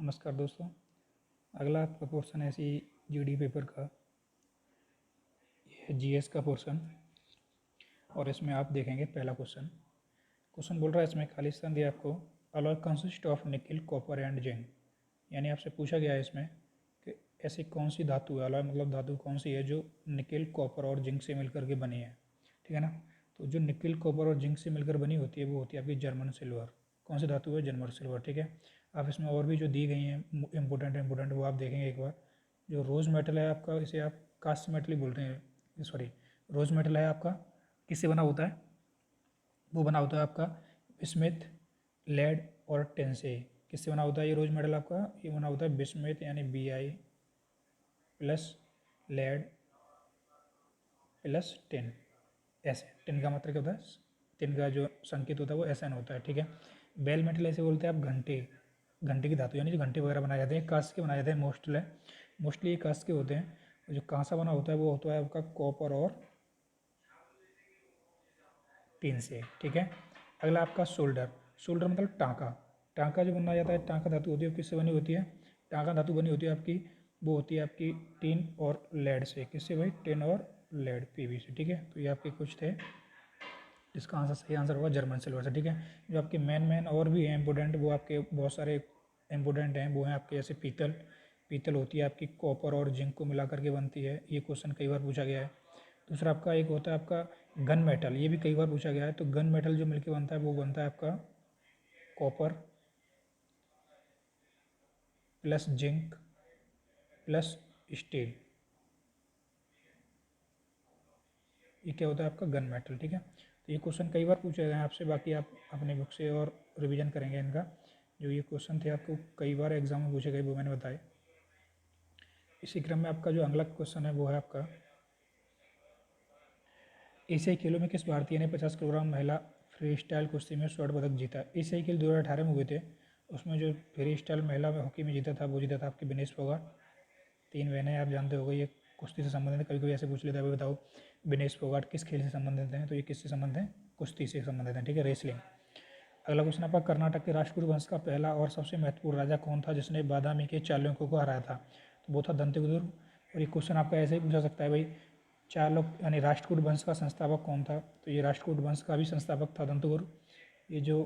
नमस्कार दोस्तों। अगला आपका पोर्शन है ऐसी जीडी पेपर का, ये जीएस का पोर्शन। और इसमें आप देखेंगे पहला क्वेश्चन बोल रहा है, इसमें खाली स्थान दिया आपको, alloy consist of nickel copper and zinc. यानी आपसे पूछा गया है इसमें कि ऐसी कौन सी धातु है, अलॉय मतलब धातु कौन सी है जो निकिल कॉपर और जिंक से मिलकर के बनी है। ठीक है ना। तो जो निकिल कॉपर और जिंक से मिलकर बनी होती है वो होती है आपकी जर्मन सिल्वर। कौन सी धातु है? German silver. ठीक है। आप इसमें और भी जो दी गई हैं इम्पोर्टेंट वो आप देखेंगे एक बार। जो रोज़ मेटल है आपका, इसे आप कास्ट मेटल ही बोलते हैं, सॉरी रोज़ मेटल है आपका, किससे बना होता है? वो बना होता है आपका बिस्मिथ, लेड और टिन से। किससे बना होता है ये रोज़ मेटल आपका? ये बना होता है बिस्मिथ यानी Bi plus lead plus tin, S. Tin का मतलब क्या होता है? टिन का जो संकेत होता है वो SN होता है। ठीक है। बेल मेटल ऐसे बोलते हैं आप घंटे की धातु, यानी जो घंटे वगैरह बनाए जाते हैं कांच के बनाए जाते हैं मोस्टली ये कांच के होते हैं। जो कांसा बना होता है वो होता है आपका कॉपर और टिन से। ठीक है। अगला आपका शोल्डर मतलब टाँका जो बनाया जाता है, टाँका धातु होती है, किससे बनी होती है? टाँका धातु बनी होती है आपकी, वो होती है आपकी टिन और लेड से। किससे भाई? टिन और लेड, PV से। ठीक है। तो ये आपके कुछ थे, इसका आंसर सही आंसर होगा जर्मन सिल्वर से। ठीक है। जो आपके मेन और भी हैं इंपॉर्टेंट, वो आपके बहुत सारे इंपॉर्टेंट हैं, वो हैं आपके जैसे पीतल होती है आपकी कॉपर और जिंक को मिला करके बनती है। ये क्वेश्चन कई बार पूछा गया है। दूसरा आपका एक होता है आपका गन मेटल, ये भी कई बार पूछा गया है। तो गन मेटल जो मिलके बनता है वो बनता है आपका copper plus zinc plus steel. ये क्या होता है आपका? Gun metal. ठीक है। तो ये क्वेश्चन कई बार पूछे गए हैं आपसे, बाकी आप अपने बुक से और रिवीजन करेंगे इनका। जो ये क्वेश्चन थे आपको कई बार एग्जाम में पूछे गए वो मैंने बताए। इसी क्रम में आपका जो अगला क्वेश्चन है वो है आपका, एशियाई खेलों में किस भारतीय ने 50 किलोग्राम महिला फ्री स्टाइल कुश्ती में स्वर्ण पदक जीता? एशियाई खेल 2018 में हुए थे, उसमें जो फ्री स्टाइल महिला हॉकी में जीता था वो जीता था आपकी विनेश फोगाट। 3 बहनें आप जानते हो, ये कुश्ती से संबंधित है। कभी कभी ऐसे पूछ लेता है, अभी बताओ विनेश फोगाट किस खेल से संबंधित हैं? तो ये किससे संबंधित हैं? कुश्ती से संबंधित हैं। ठीक है, रेसलिंग। अगला क्वेश्चन आपका, कर्नाटक के राष्ट्रकूट वंश का पहला और सबसे महत्वपूर्ण राजा कौन था जिसने बादामी के चालुक्यों को हराया था? तो वो था दंतेगुप्त। और ये क्वेश्चन आपका ऐसे ही पूछा सकता है भाई, चालुक्य यानी राष्ट्रकूट वंश का संस्थापक कौन था? तो ये राष्ट्रकूट वंश का भी संस्थापक था दंतेगुप्त। ये जो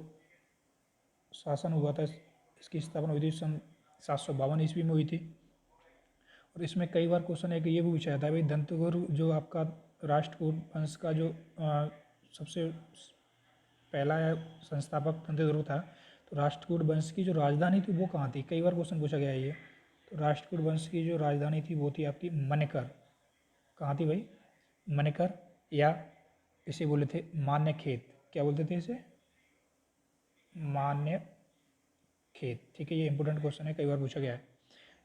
शासन हुआ था, इसकी स्थापना हुई थी सन 752 ईस्वी में हुई थी। और इसमें कई बार क्वेश्चन है कि ये भी पूछा जाता है भाई, दंतेगुप्त जो आपका राष्ट्रकूट वंश का जो सबसे पहला संस्थापक दंतेगुप्त था, तो राष्ट्रकूट वंश की जो राजधानी थी वो कहाँ थी? कई बार क्वेश्चन पूछा गया है ये। तो राष्ट्रकूट वंश की जो राजधानी थी वो थी आपकी मणिकर। कहाँ थी भाई? मणिकर, या इसे बोले थे मान्य खेत। क्या बोलते थे इसे? मान्य खेत। ठीक है, ये इंपॉर्टेंट क्वेश्चन है, कई बार पूछा गया है।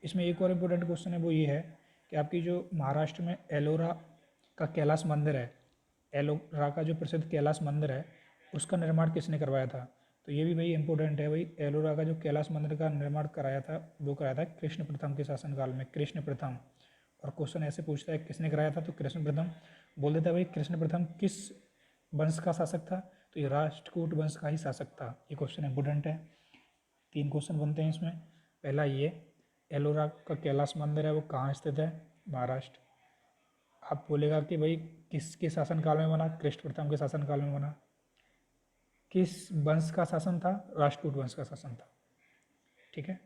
इसमें एक और इम्पोर्टेंट क्वेश्चन है, वो ये है कि आपकी जो महाराष्ट्र में एलोरा का कैलाश मंदिर है, एलोरा का जो प्रसिद्ध कैलाश मंदिर है, उसका निर्माण किसने करवाया था? तो ये भी भाई इंपॉर्टेंट है भाई। एलोरा का जो कैलाश मंदिर का निर्माण कराया था वो कराया था कृष्ण प्रथम के शासनकाल में, कृष्ण प्रथम। और क्वेश्चन ऐसे पूछता है किसने कराया था? तो कृष्ण प्रथम। बोल देता है भाई कृष्ण प्रथम किस वंश का शासक था? तो ये राष्ट्रकूट वंश का ही शासक था। ये क्वेश्चन इंपॉर्टेंट है। 3 क्वेश्चन बनते हैं इसमें। पहला ये, एलोरा का कैलाश मंदिर है वो कहाँ स्थित है? महाराष्ट्र। आप बोलेगा कि भाई किसके शासनकाल में बना? कृष्ण प्रथम के शासनकाल में बना। किस वंश का शासन था? राष्ट्रकूट वंश का शासन था। ठीक है।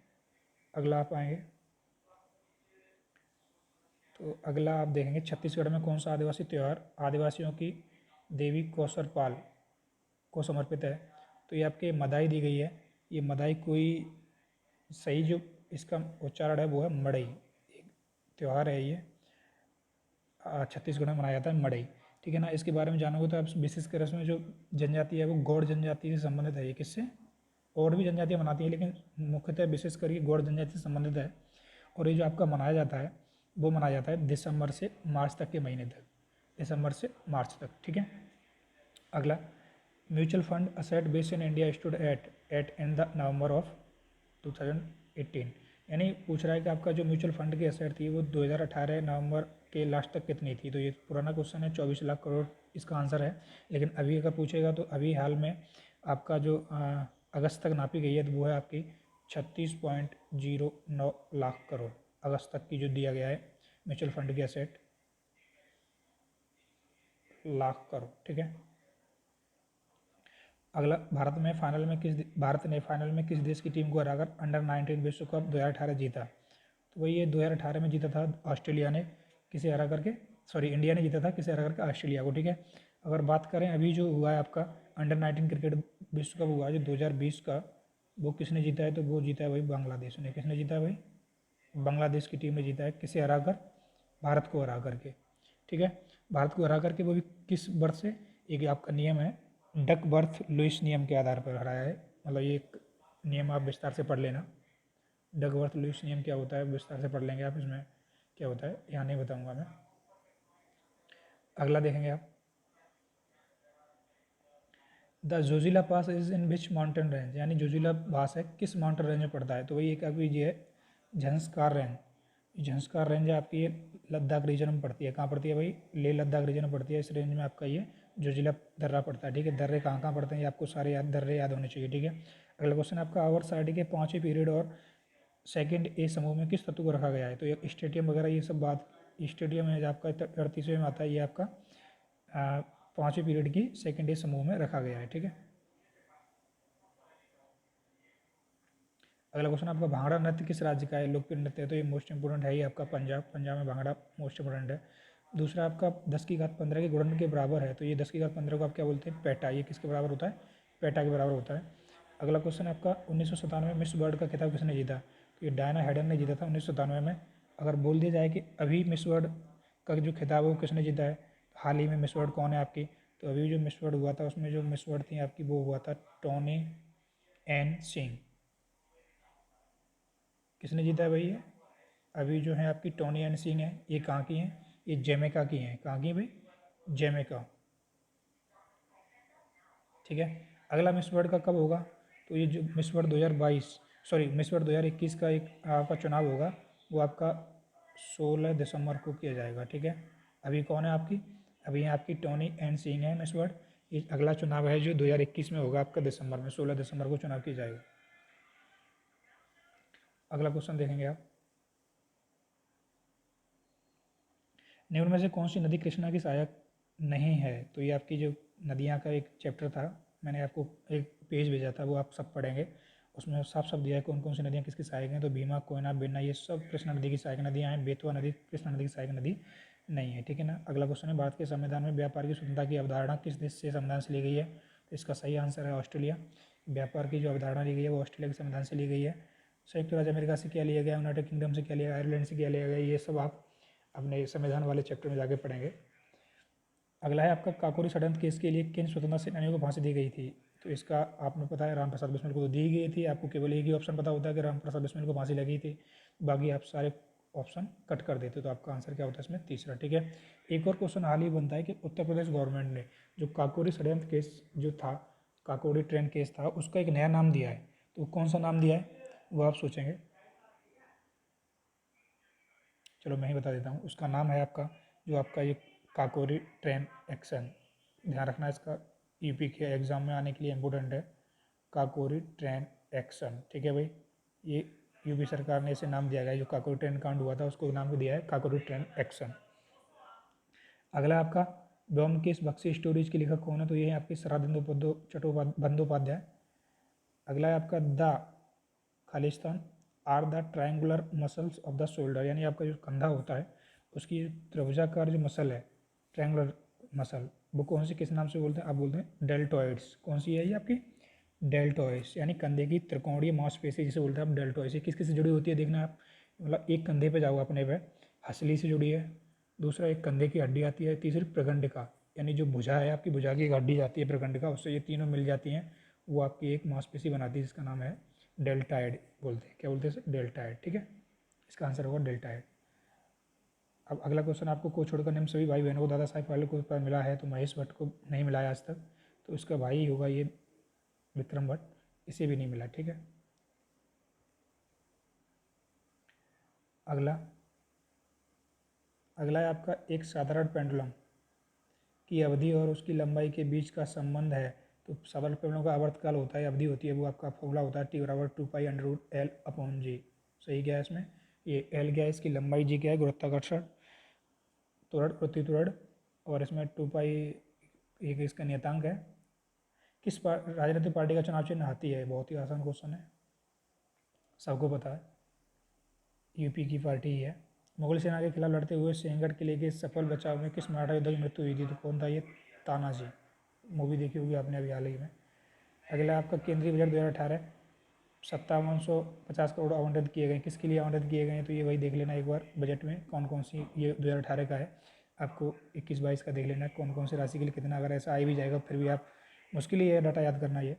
अगला आप आएंगे, तो अगला आप देखेंगे, छत्तीसगढ़ में कौन सा आदिवासी त्यौहार आदिवासियों की देवी कौसरपाल को समर्पित है? तो ये आपके मदाई दी गई है। ये मदाई कोई सही जो इसका उच्चारण है वो है मड़ई। एक त्यौहार है ये, छत्तीसगढ़ में मनाया जाता है, मड़ई। ठीक है ना। इसके बारे में जानोगे तो आप विशेषकर इसमें जो जनजाति है वो गौड़ जनजाति से संबंधित है। ये किससे? और भी जनजातियाँ मनाती हैं लेकिन मुख्यतः विशेषकर ये गौड़ जनजाति से संबंधित है। और ये जो आपका मनाया जाता है वो मनाया जाता है दिसंबर से मार्च तक के महीने तक, दिसंबर से मार्च तक। ठीक है। अगला, mutual fund asset base in India stood at in the November of 2018। यानी पूछ रहा है कि आपका जो म्यूचुअल फंड की एसेट थी वो 2018 नवंबर के लास्ट तक कितनी थी? तो ये पुराना क्वेश्चन है, 24 लाख करोड़ इसका आंसर है। लेकिन अभी अगर पूछेगा तो अभी हाल में आपका जो अगस्त तक नापी गई है तो वो है आपकी 36.09 लाख करोड़ अगस्त तक की जो दिया गया है म्यूचुअल फंड की एसेट, लाख करोड़। ठीक है। अगला, भारत ने फाइनल में किस देश की टीम को हराकर अंडर-19 विश्व कप 2018 जीता? तो वही ये 2018 में जीता था ऑस्ट्रेलिया ने किसे हरा करके, सॉरी इंडिया ने जीता था किसे हरा करके, ऑस्ट्रेलिया को। ठीक है। अगर बात करें अभी जो हुआ है आपका अंडर-19 क्रिकेट विश्व कप हुआ है जो 2020 का, वो किसने जीता है? तो वो जीता है वही बांग्लादेश ने। किसने जीता है भाई? बांग्लादेश की टीम ने जीता है। किसे हरा कर? भारत को हरा करके। ठीक है। भारत को हरा करके, वो भी किस बर्थ से? एक आपका नियम है डक बर्थ लुइस नियम के आधार पर हराया है। मतलब ये एक नियम आप विस्तार से पढ़ लेना। डक बर्थ लुइस नियम क्या होता है विस्तार से पढ़ लेंगे आप, इसमें क्या होता है यहाँ नहीं बताऊंगा मैं। अगला देखेंगे आप, the Zoji La pass is in which mountain range, यानी जोजिला पास है किस माउंटेन रेंज में पड़ता है? तो वही एक आपकी ये है झंस्कार रेंज। झंस्कार रेंज है आपकी, ये लद्दाख रीजन में पड़ती है। कहाँ पड़ती है भाई? लेह लद्दाख रीजन में पड़ती है। इस रेंज में आपका ये जोजिला दर्रा पड़ता है। ठीक है। दर्रे कहाँ कहाँ पड़ते हैं ये आपको सारे याद, दर्रे याद होने चाहिए। ठीक है। अगला क्वेश्चन आपका, आवर साइड के 5वें पीरियड और सेकंड ए समूह में किस तत्व को रखा गया है? तो ये स्टेडियम वगैरह ये सब बात, स्टेडियम है जो आपका 38वें में आता है, ये आपका 5वें पीरियड की सेकंड ए समूह में रखा गया है। ठीक है। अगला क्वेश्चन आपका, भांगड़ा नृत्य किस राज्य का है? लोकप्रिय नृत्य है। तो ये मोस्ट इंपोर्टेंट है, ये आपका पंजाब में भांगड़ा मोस्ट इंपोर्टेंट है। दूसरा आपका 10 की घात 15 के गुणन के बराबर है। तो ये 10 की घात 15 को आप क्या बोलते हैं? पेटा। ये किसके बराबर होता है? पेटा के बराबर होता है। अगला क्वेश्चन आपका, 1997 में मिस वर्ल्ड का खिताब किसने जीता? तो ये डायना हैडन ने जीता था 1997 में। अगर बोल दिया जाए कि अभी मिस वर्ल्ड का जो खिताब है वो किसने जीता है, हाल ही में मिस वर्ल्ड कौन है आपकी? तो अभी जो मिस वर्ल्ड हुआ था उसमें जो मिस वर्ल्ड थी आपकी वो हुआ था टोनी एन सिंह। किसने जीता है भाई? ये अभी जो है आपकी टोनी एंड सिंह है, ये कहाँ की हैं? ये जैमेका की हैं। कहाँ की हैं भाई? जैमेका। ठीक है। अगला मिस वर्ल्ड का कब होगा? तो ये जो miss world 2022, sorry miss world 2021 का एक आपका चुनाव होगा, वो आपका 16 दिसंबर को किया जाएगा। ठीक है। अभी कौन है आपकी? अभी यहाँ आपकी टोनी एंड सिंह है मिस वर्ल्ड। ये अगला चुनाव है जो 2021 में होगा आपका दिसंबर में, 16 दिसंबर को चुनाव किया जाएगा। अगला क्वेश्चन देखेंगे आप, निम्न में से कौन सी नदी कृष्णा की सहायक नहीं है? तो ये आपकी जो नदियाँ का एक चैप्टर था, मैंने आपको एक पेज भेजा था, वो आप सब पढ़ेंगे। उसमें साफ साफ दिया है कौन कौन सी नदियाँ किसकी सहायक हैं। तो भीमा, कोयना, बेन्ना ये सब कृष्णा नदी की सहायक नदियाँ हैं। बेतवा नदी कृष्णा नदी की सहायक नदी नहीं है। ठीक है ना। अगला क्वेश्चन है, भारत के संविधान में व्यापार की स्वतंत्रता की अवधारणा किस देश से संविधान से ली गई है? तो इसका सही आंसर है ऑस्ट्रेलिया। व्यापार की जो अवधारणा ली गई है वो ऑस्ट्रेलिया के संविधान से ली गई है। संयुक्त राज्य अमेरिका से क्या लिया गया, यूनाइटेड किंगडम से क्या लिया गया, आयरलैंड से क्या लिया गया, ये सब आप अपने संविधान वाले चैप्टर में जाके पढ़ेंगे। अगला है आपका, काकोरी षड्यंत्र केस के लिए किन स्वतंत्रता सेनानियों को फांसी दी गई थी? तो इसका आपने पता है राम प्रसाद बिस्मिल को तो दी गई थी। आपको केवल एक ही ऑप्शन पता होता है कि राम प्रसाद बिस्मिल को फांसी लगी थी, बाकी आप सारे ऑप्शन कट कर देते तो आपका आंसर क्या होता है इसमें? तीसरा। ठीक है। एक और क्वेश्चन हाल ही बनता है कि उत्तर प्रदेश गवर्नमेंट ने जो काकोरी षड्यंत्र केस जो था, काकोरी ट्रेन केस था, उसका एक नया नाम दिया है। तो कौन सा नाम दिया है वो आप सोचेंगे। चलो मैं ही बता देता हूँ। उसका नाम है आपका, जो आपका ये काकोरी ट्रेन एक्शन, ध्यान रखना इसका, यूपी के एग्ज़ाम में आने के लिए इम्पोर्टेंट है, काकोरी ट्रेन एक्शन। ठीक है भाई, ये यूपी सरकार ने इसे नाम दिया गया, जो काकोरी ट्रेन कांड हुआ था उसको नाम दिया है काकोरी ट्रेन एक्शन। अगला आपका, ब्योमकेश बख्शी स्टोरीज के लेखक कौन है? तो ये है आपके शरदिंदु बंदोपाध्याय। अगला है आपका, the Khalistan are the triangular muscles of the shoulder, यानी आपका जो कंधा होता है उसकी त्रिभुजाकार जो मसल है, ट्रायंगुलर मसल, वो कौन सी किस नाम से बोलते हैं? आप बोलते हैं डेल्टॉइड्स। कौन सी है ये आपकी? डेल्टॉइड्स, यानी कंधे की त्रिकोणीय मांसपेशी जिसे बोलते हैं आप डेल्टॉइड्स। ये किस किस से जुड़ी होती है देखना आप, मतलब एक कंधे पे जाओ अपने पे, हसली से जुड़ी है। दूसरा एक कंधे की हड्डी आती है। तीसरी प्रगंडिका, यानी जो भुजा है आपकी, भुजा की एक हड्डी जाती है प्रगंडिका, उससे ये तीनों मिल जाती हैं, वो आपकी एक मांसपेशी बनाती है जिसका नाम है डेल्टाइड बोलते हैं। क्या बोलते हैं? डेल्टाइड। ठीक है। इसका आंसर होगा डेल्टाइड। अब अगला क्वेश्चन, आपको को छोड़कर निम्न सभी भाई बहनों को दादा साहब फाल्के पुरस्कार मिला है। तो महेश भट्ट को नहीं मिला है आज तक, तो इसका भाई ही होगा ये विक्रम भट्ट, इसे भी नहीं मिला। ठीक है। अगला अगला है आपका, एक साधारण पेंडुलम की अवधि और उसकी लंबाई के बीच का संबंध है तो साधारण पेड़ों का आवर्तकाल होता है, अवधि होती है, वो आपका फॉर्मूला होता है T=2π√L/g। सही क्या है इसमें, ये L क्या है, इसकी लंबाई, G क्या है गुरुत्वाकर्षण, त्वरण पृथ्वी त्वरण, और इसमें 2π एक इसका नियतांक है। किस राजनीतिक पार्टी का चुनाव चिन्ह हाथी है, बहुत ही आसान क्वेश्चन है, सबको पता है, यूपी की पार्टी ही है। मुगल सेना के खिलाफ लड़ते हुए सिंहगढ़ किले के सफल बचाव में किस मराठा योद्धा की मृत्यु हुई थी, तो कौन था ये, तानाजी। मूवी देखी होगी आपने अभी हाल ही में। अगला आपका केंद्रीय बजट 2018, 5750 करोड़ आवंटित किए गए, किसके लिए आवंटित किए गए हैं, तो ये वही देख लेना एक बार बजट में कौन कौन सी, ये 2018 का है, आपको 21-22 का देख लेना है कौन कौन सी राशि के लिए कितना, अगर ऐसा आ भी जाएगा फिर भी आप मुश्किल ही है डाटा याद करना ये।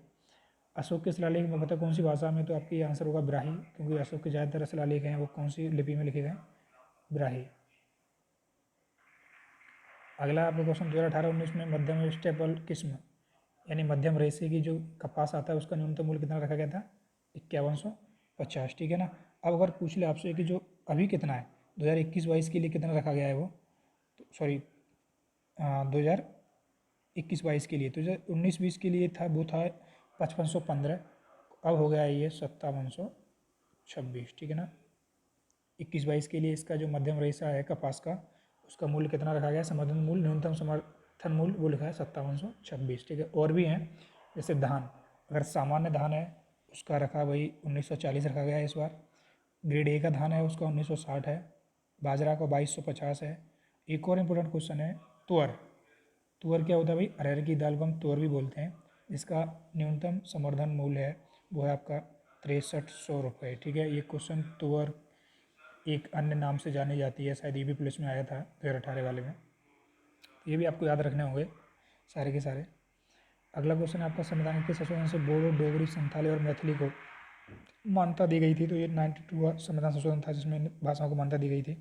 अशोक के शिलालेख में पता कौन सी भाषा में, तो आपकी आंसर होगा ब्राही, क्योंकि अशोक के ज़्यादातर शिलालेख हैं वो कौन सी लिपि में लिखे गए, ब्राही। अगला आपका क्वेश्चन 2018-19 में मध्यम स्टेपल किस्म यानी मध्यम रेशे की जो कपास आता है उसका न्यूनतम मूल्य कितना रखा गया था, 5150, ठीक है ना। अब अगर पूछ ले आपसे कि जो अभी कितना है 2021-22 के लिए कितना रखा गया है वो, तो सॉरी 2021-22 के लिए, तो 2019-20 के लिए था वो था 5515, अब हो गया है ये 5726, ठीक है ना। 21-22 के लिए इसका जो मध्यम रेशा है कपास का उसका मूल्य कितना रखा गया है, समर्थन मूल्य, न्यूनतम समर्थन मूल्य वो लिखा है 5726, ठीक है। और भी हैं जैसे धान, अगर सामान्य धान है उसका रखा वही 1940 रखा गया है इस बार, ग्रेड ए का धान है उसका 1960 है, बाजरा का 2250 है। एक और इम्पोर्टेंट क्वेश्चन है तुअर, तुअर क्या होता है भाई, अरहर की दाल को हम तुअर भी बोलते हैं, जिसका न्यूनतम समर्थन मूल्य है वो है आपका 6300 रुपये, ठीक है। ये क्वेश्चन तुअर एक अन्य नाम से जानी जाती है, शायद ये भी पुलिस में आया था 2018 वाले में, ये भी आपको याद रखने होंगे सारे के सारे। अगला क्वेश्चन आपका संविधान के संशोधन से बोडो, डोगरी, संथाली और मैथिली को मान्यता दी गई थी, तो ये 92वां संविधान संशोधन था जिसमें भाषाओं को मान्यता दी गई थी।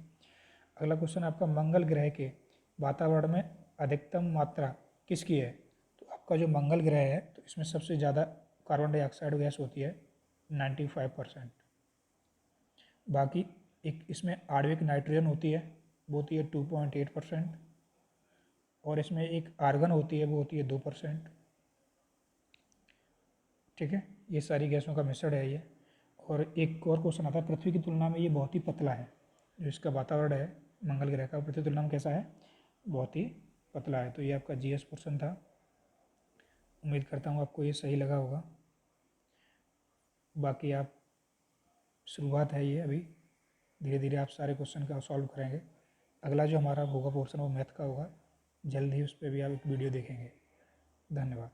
अगला क्वेश्चन आपका मंगल ग्रह के वातावरण में अधिकतम मात्रा किसकी है, तो आपका जो मंगल ग्रह है तो इसमें सबसे ज़्यादा कार्बन डाइऑक्साइड गैस होती है 95%, बाकी एक इसमें आणविक नाइट्रोजन होती है वो होती है 2.8%, और इसमें एक आर्गन होती है वो होती है 2%, ठीक है। ये सारी गैसों का मिश्रण है ये। और एक और क्वेश्चन आता है, पृथ्वी की तुलना में ये बहुत ही पतला है, जो इसका वातावरण है मंगल ग्रह का पृथ्वी की तुलना में कैसा है, बहुत ही पतला है। तो ये आपका जीएस पोर्शन था, उम्मीद करता हूँ आपको ये सही लगा होगा। बाकी आप शुरुआत है ये, अभी धीरे धीरे आप सारे क्वेश्चन का सॉल्व करेंगे। अगला जो हमारा होगा पोर्शन वो मैथ का होगा, जल्द ही उस पर भी आप एक वीडियो देखेंगे। धन्यवाद।